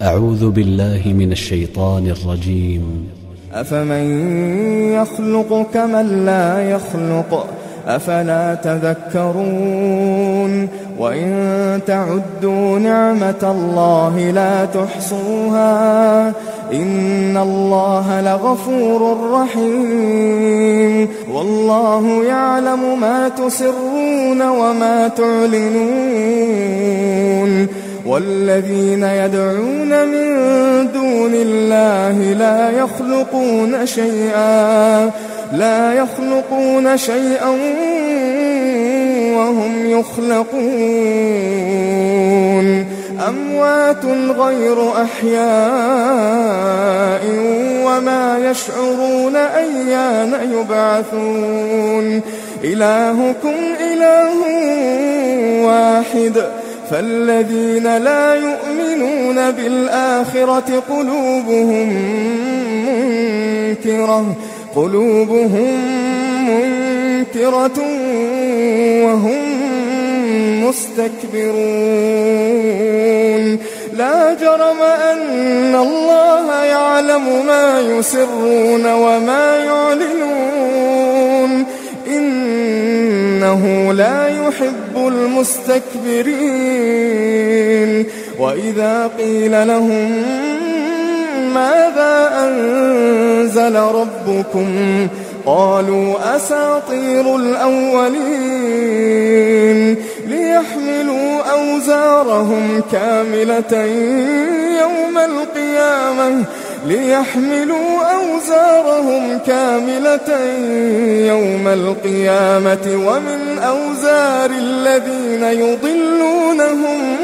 أعوذ بالله من الشيطان الرجيم. أفمن يخلق كمن لا يخلق أفلا تذكرون وإن تعدوا نعمة الله لا تحصوها إن الله لغفور رحيم والله يعلم ما تسرون وما تعلنون والذين يدعون من دون الله لا يخلقون شيئا وهم يخلقون أموات غير أحياء وما يشعرون أيان يبعثون إلهكم إله واحد فالذين لا يؤمنون بالآخرة قلوبهم منكرة وهم مستكبرون لا جرم أن الله يعلم ما يسرون وما يعلنون إنه لا يحب المستكبرين وإذا قيل لهم ماذا أنزل ربكم قالوا أساطير الأولين ليحملوا أوزارهم كاملة يوم القيامة ومن أوزار الذين يضلونهم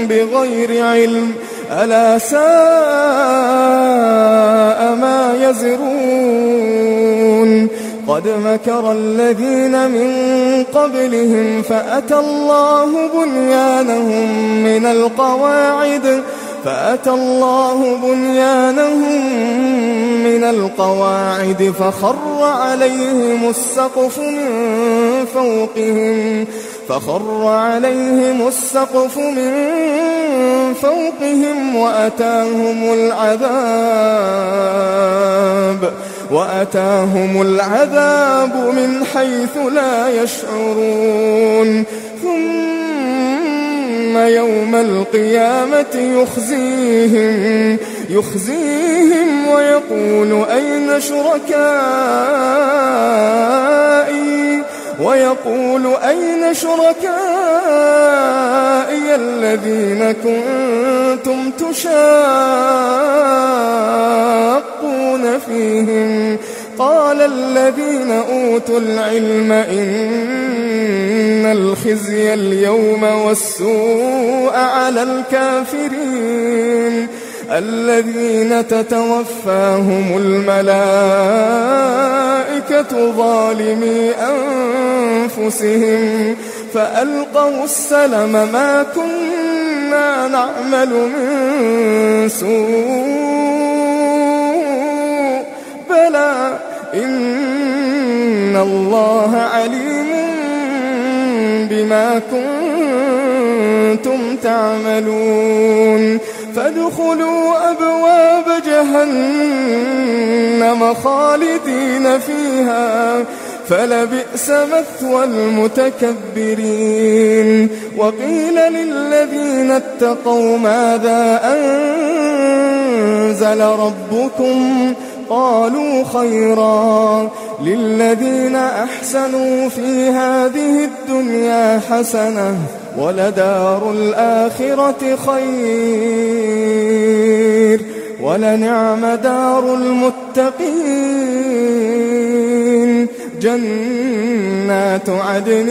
بغير علم ألا ساء ما يزرون قد مكر الذين من قبلهم فأتى الله بنيانهم من القواعد فخر عليهم السقف من فوقهم وأتاهم العذاب من حيث لا يشعرون ثم يوم القيامة يخزيهم ويقول أين شركائي الذين كنتم تشاقون فيهم قال الذين أوتوا العلم إن الخزي اليوم والسوء على الكافرين الذين تتوفاهم الملائكة ظالمي أنفسهم فألقوا السلم ما كنا نعمل من سوء بلى إن الله عليم بما كنتم تعملون فادخلوا أبواب جهنم خالدين فيها فلبئس مثوى المتكبرين وقيل للذين اتقوا ماذا أنزل ربكم قالوا خيرا للذين أحسنوا في هذه الدنيا حسنة ولدار الآخرة خير ولنعم دار المتقين جنات عدن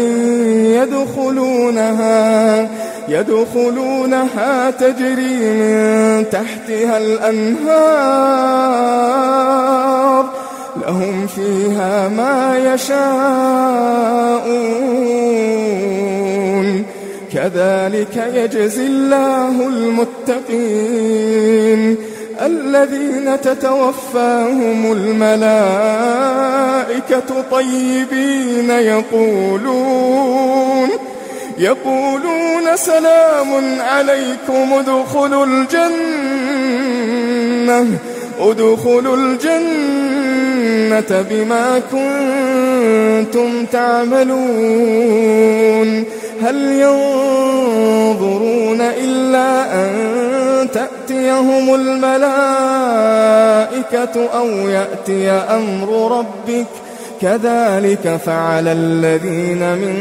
يدخلونها تجري من تحتها الأنهار لهم فيها ما يشاءون كذلك يجزي الله المتقين الذين تتوفاهم الملائكة طيبين يقولون سلام عليكم ادخلوا الجنة بما كنتم تعملون هل ينظرون إلا أن تأتيهم الملائكة أو يأتي أمر ربك كذلك فعل الذين من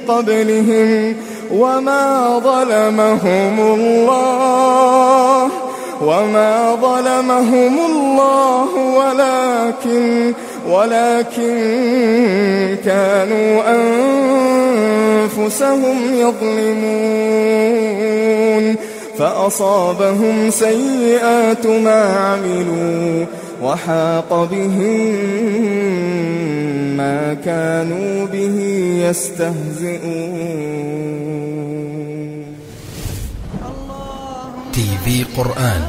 قبلهم وما ظلمهم الله ولكن كانوا أنفسهم يظلمون فأصابهم سيئات ما عملوا وحاق بهم ما كانوا به يستهزئون. TV قرآن